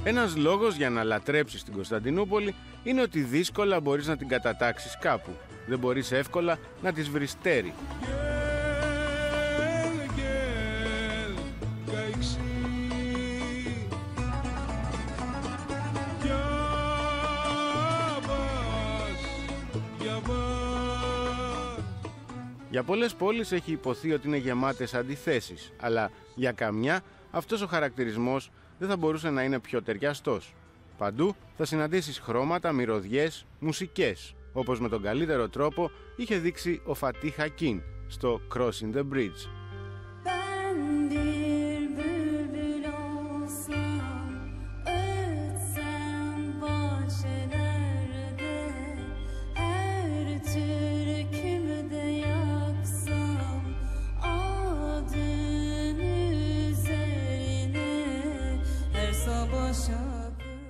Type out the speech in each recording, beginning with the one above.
Ένας λόγος για να λατρέψεις την Κωνσταντινούπολη είναι ότι δύσκολα μπορείς να την κατατάξεις κάπου. Δεν μπορείς εύκολα να της βρεις τέρι. Για πολλές πόλεις έχει υποθεί ότι είναι γεμάτες αντιθέσεις, αλλά για καμιά αυτός ο χαρακτηρισμός δεν θα μπορούσε να είναι πιο ταιριαστός. Παντού θα συναντήσεις χρώματα, μυρωδιές, μουσικές, όπως με τον καλύτερο τρόπο είχε δείξει ο Φατίχ Ακίν στο Crossing the Bridge.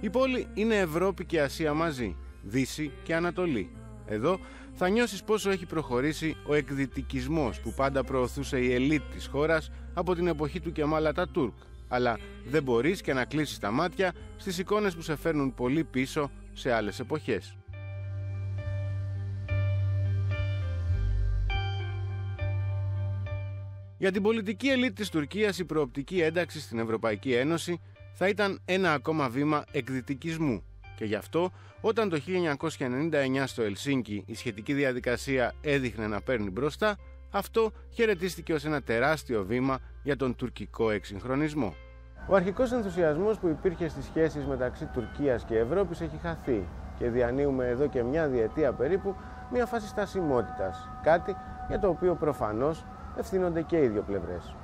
Η πόλη είναι Ευρώπη και Ασία μαζί, Δύση και Ανατολή. Εδώ θα νιώσεις πόσο έχει προχωρήσει ο εκδυτικισμός που πάντα προωθούσε η ελίτ της χώρας από την εποχή του Κεμάλ Ατατούρκ. Αλλά δεν μπορείς και να κλείσεις τα μάτια στις εικόνες που σε φέρνουν πολύ πίσω σε άλλες εποχές. Για την πολιτική ελίτ της Τουρκίας η προοπτική ένταξη στην Ευρωπαϊκή Ένωση θα ήταν ένα ακόμα βήμα εκδυτικισμού και γι' αυτό όταν το 1999 στο Ελσίνκι η σχετική διαδικασία έδειχνε να παίρνει μπροστά, αυτό χαιρετίστηκε ως ένα τεράστιο βήμα για τον τουρκικό εξυγχρονισμό. Ο αρχικός ενθουσιασμός που υπήρχε στις σχέσεις μεταξύ Τουρκίας και Ευρώπης έχει χαθεί και διανύουμε εδώ και μια διετία περίπου μια φάση στασιμότητας, κάτι για το οποίο προφανώς ευθύνονται και οι δύο πλευρές.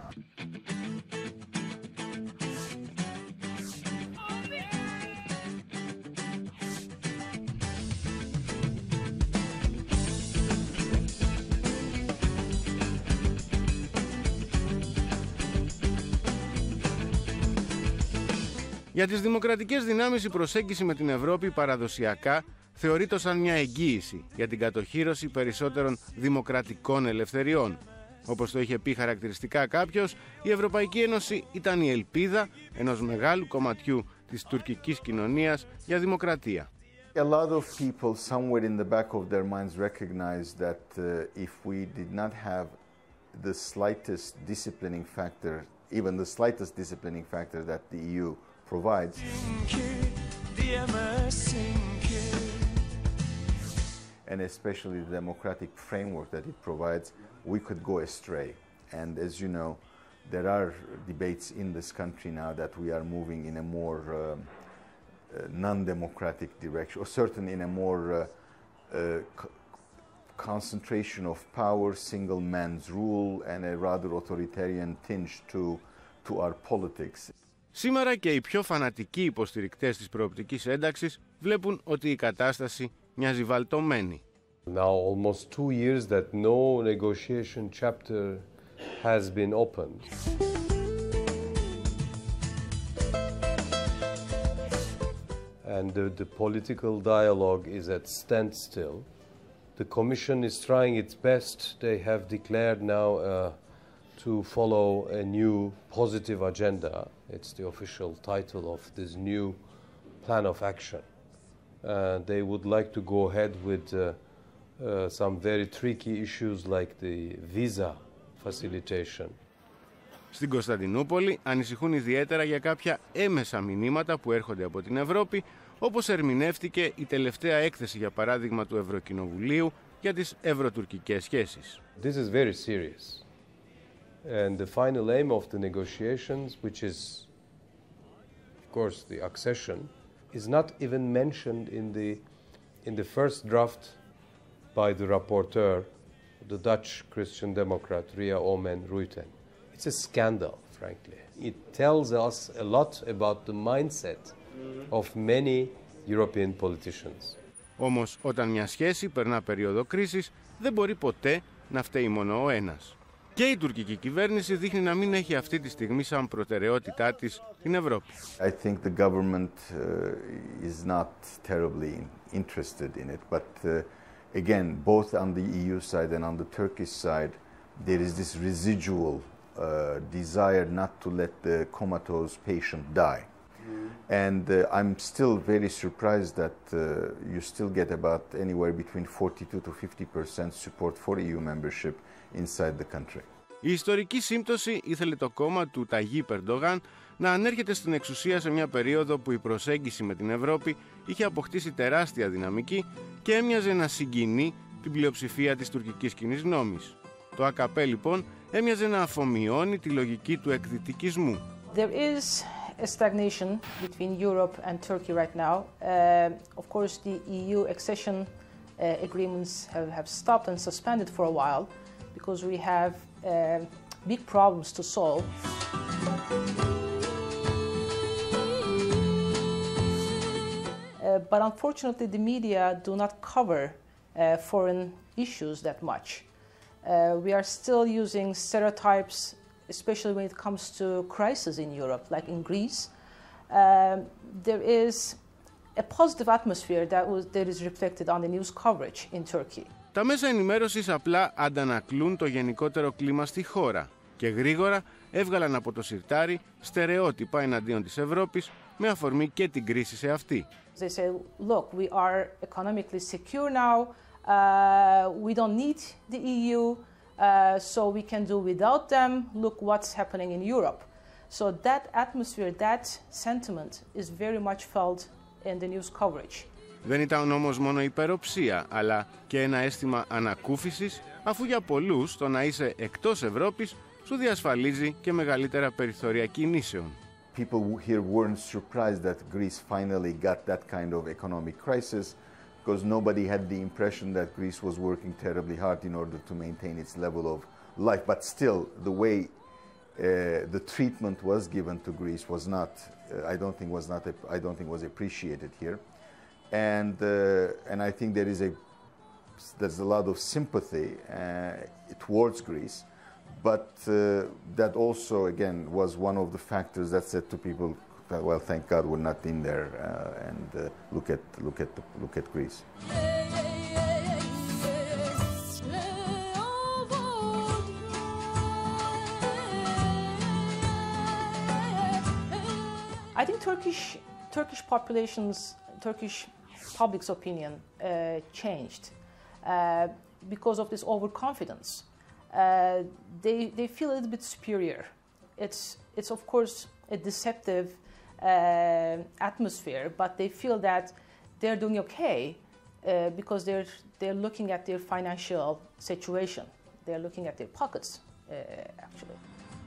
Για τις δημοκρατικές δυνάμεις η προσέγγιση με την Ευρώπη παραδοσιακά θεωρείται σαν μια εγγύηση για την κατοχύρωση περισσότερων δημοκρατικών ελευθεριών. Όπως το είχε πει χαρακτηριστικά κάποιος, η Ευρωπαϊκή Ένωση ήταν η ελπίδα ενός μεγάλου κομματιού της τουρκικής κοινωνίας για δημοκρατία. A lot of people somewhere in the back of their minds recognize that if we did not have the slightest disciplining factor, even the slightest disciplining factor that the EU provides, and especially the democratic framework that it provides, we could go astray. And as you know, there are debates in this country now that we are moving in a more non-democratic direction, or certainly in a more concentration of power, single man's rule, and a rather authoritarian tinge to our politics. Σήμερα και οι πιο φανατικοί υποστηρικτές της προοπτικής ένταξης βλέπουν ότι η κατάσταση μοιάζει βαλτωμένη. Now almost 2 years that no negotiation chapter has been opened. And the political dialogue is at standstill. The Commission is trying its best. They have declared now to follow a new positive agenda. It's the official title of this new plan of action. They would like to go ahead with some very tricky issues like the visa facilitation. Στην Κωνσταντινούπολη ανησυχούν ιδιαίτερα για κάποια έμεσα μηνύματα που έρχονται από την Ευρώπη, όπως ερμηνεύτηκε η τελευταία έκθεση, για παράδειγμα, του Ευρωκοινοβουλίου για τις ευρωτουρκικές σχέσεις. This is very serious. And the final aim of the negotiations, which is, of course, the accession, is not even mentioned in the first draft by the rapporteur, the Dutch Christian Democrat Ria Oomen-Ruijten. It's a scandal, frankly. It tells us a lot about the mindset of many European politicians. Όμως, όταν μια σχέση περνά περίοδο κρίσης, δεν μπορεί ποτέ να φταίει μόνο ο ένας. Και η τουρκική κυβέρνηση δείχνει να μην έχει αυτή τη στιγμή σαν προτεραιότητά της την Ευρώπη. I think the government is not terribly interested in it, but again, both on the EU side and on the Turkish side, there is this residual desire not to let the comatose patient die. And I'm still very surprised that you still get about anywhere between 42 to 50% support for EU membership inside the country. Η ιστορική σύμπτωση ήθελε το κόμμα του Ταγίπ Ερντογάν να ανέρχεται στην εξουσία σε μια περίοδο που η προσέγγιση με την Ευρώπη είχε αποκτήσει τεράστια δυναμική και έμοιαζε να συγκινεί την πλειοψηφία της τουρκικής κοινής γνώμης. Το ΑΚΠ λοιπόν έμοιαζε να αφομοιώνει τη λογική του εκδυτικισμού. There is a stagnation between Europe and Turkey right now. Of course, the EU accession agreements have stopped and suspended for a while because we have big problems to solve. But unfortunately, the media do not cover foreign issues that much. We are still using stereotypes, especially when it comes to crisis in Europe, like in Greece. There is a positive atmosphere that is reflected on the news coverage in Turkey. Τα μέσα ενημέρωσης απλά αντανακλούν το γενικότερο κλίμα στη χώρα και γρήγορα έβγαλαν από το συρτάρι στερεότυπα εναντίον της Ευρώπης με αφορμή και την κρίση σε αυτή. They say, look, we are economically secure now. We don't need the EU, so we can do without them. Look what's happening in Europe. So that atmosphere, that sentiment is very much felt in the news coverage. Δεν ήταν όμως μόνο υπεροψία, αλλά και ένα αίσθημα ανακούφισης, αφού για πολλούς το να είσαι εκτός Ευρώπης σου διασφαλίζει και μεγαλύτερα περιθώρια κινήσεων. People here weren't surprised that Greece finally got that kind of economic crisis because nobody had the impression that Greece was working terribly hard in order to maintain its level of life. But still, the way the treatment was given to Greece was not, I don't think was appreciated here. And I think there's a lot of sympathy towards Greece, but that also again was one of the factors that said to people, well, thank God we're not in there, and look at Greece. I think Turkish Turkish public's opinion changed because of this overconfidence. They feel a little bit superior. It's of course a deceptive atmosphere, but they feel that they're doing okay because they're looking at their financial situation. They're looking at their pockets, actually.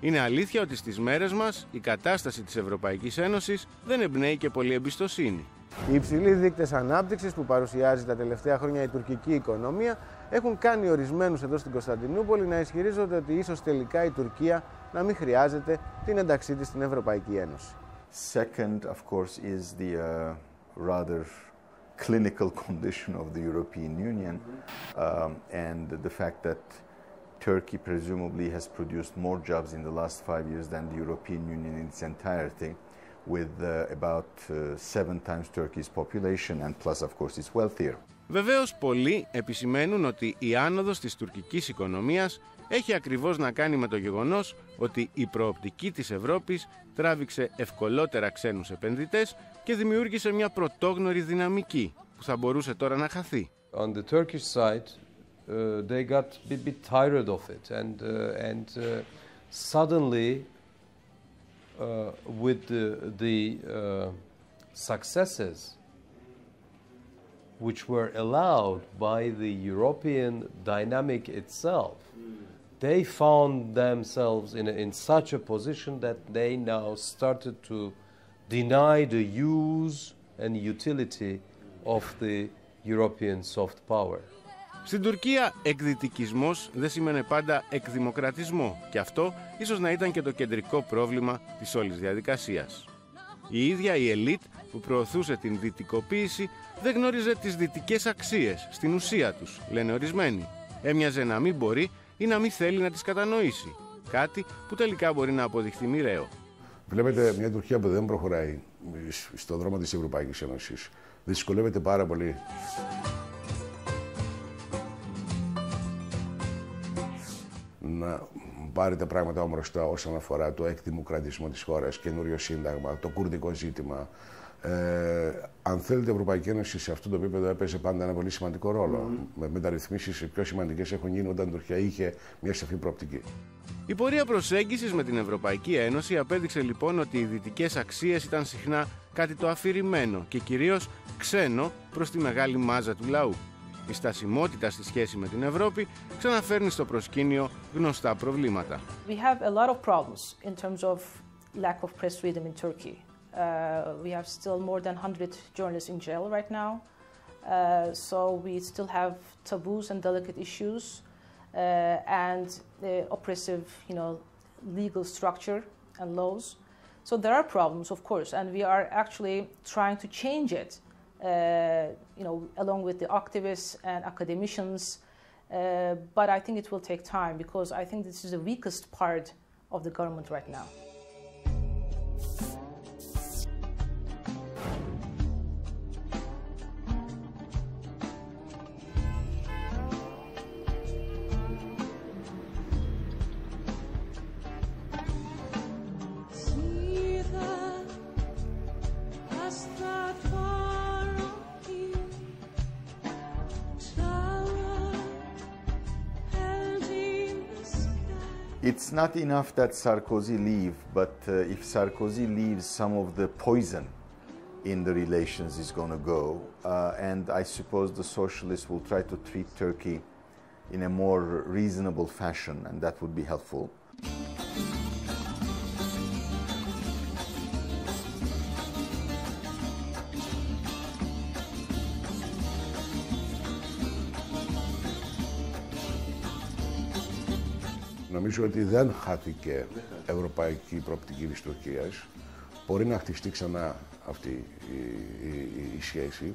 Είναι αλήθεια ότι στις μέρες μας η κατάσταση της Ευρωπαϊκής Ένωσης δεν εμπνέει και πολύ εμπιστοσύνη. Οι υψηλοί δείκτες ανάπτυξης που παρουσιάζει τα τελευταία χρόνια η τουρκική οικονομία έχουν κάνει ορισμένους εδώ στην Κωνσταντινούπολη να ισχυρίζονται ότι ίσως τελικά η Τουρκία να μην χρειάζεται την ένταξή της στην Ευρωπαϊκή Ένωση. Second, of course, is the rather clinical condition of the European Union and the fact that Turkey presumably has produced more jobs in the last 5 years than the European Union in its entirety, with about 7 times Turkey's population, and plus, of course, it's wealthier. Βεβαίως, πολλοί επισημαίνουν ότι η άνοδος της τουρκικής οικονομίας έχει ακριβώς να κάνει με το γεγονός ότι η προοπτική της Ευρώπης τράβηξε ευκολότερα ξένους επενδυτές και δημιούργησε μια πρωτόγνωρη δυναμική που θα μπορούσε τώρα να χαθεί. On the Turkish side, they got a bit tired of it, and suddenly, with the successes which were allowed by the European dynamic itself, they found themselves in such a position that they now started to deny the use and utility of the European soft power. Στην Τουρκία, εκδυτικισμός δεν σημαίνει πάντα εκδημοκρατισμό και αυτό ίσως να ήταν και το κεντρικό πρόβλημα της όλης διαδικασίας. Η ίδια η ελίτ που προωθούσε την δυτικοποίηση δεν γνώριζε τις δυτικές αξίες στην ουσία τους, λένε ορισμένοι. Έμοιαζε να μην μπορεί ή να μην θέλει να τις κατανοήσει. Κάτι που τελικά μπορεί να αποδειχθεί μοιραίο. Βλέπετε μια Τουρκία που δεν προχωράει στον δρόμο της Ευρωπαϊκής Ένωσης. Δυσκολεύεται πάρα πολύ. Να πάρει τα πράγματα όμορφα όσον αφορά το εκδημοκρατισμό της χώρας, καινούριο σύνταγμα, το κουρδικό ζήτημα. Αν θέλετε, η Ευρωπαϊκή Ένωση σε αυτό το επίπεδο έπαιζε πάντα ένα πολύ σημαντικό ρόλο. Με μεταρρυθμίσεις οι πιο σημαντικές έχουν γίνει όταν η Τουρκία είχε μια σαφή προοπτική. Η πορεία προσέγγισης με την Ευρωπαϊκή Ένωση απέδειξε λοιπόν ότι οι δυτικές αξίες ήταν συχνά κάτι το αφηρημένο και κυρίως ξένο προς τη μεγάλη μάζα του λαού. Η στασιμότητα στη σχέση με την Ευρώπη ξαναφέρνει στο προσκήνιο γνωστά προβλήματα. We have a lot of problems in terms of lack of press freedom in Turkey. We have still more than 100 journalists in jail right now. So we still have taboos and delicate issues and the oppressive, legal structure and laws. So there are problems, of course, and we are actually trying to change it, along with the activists and academicians. But I think it will take time because I think this is the weakest part of the government right now. It's not enough that Sarkozy leave, but if Sarkozy leaves, some of the poison in the relations is going to go. And I suppose the socialists will try to treat Turkey in a more reasonable fashion, and that would be helpful. Νομίζω ότι δεν χάθηκε ευρωπαϊκή προοπτική της Τουρκίας. Μπορεί να χτιστεί ξανά αυτή η σχέση.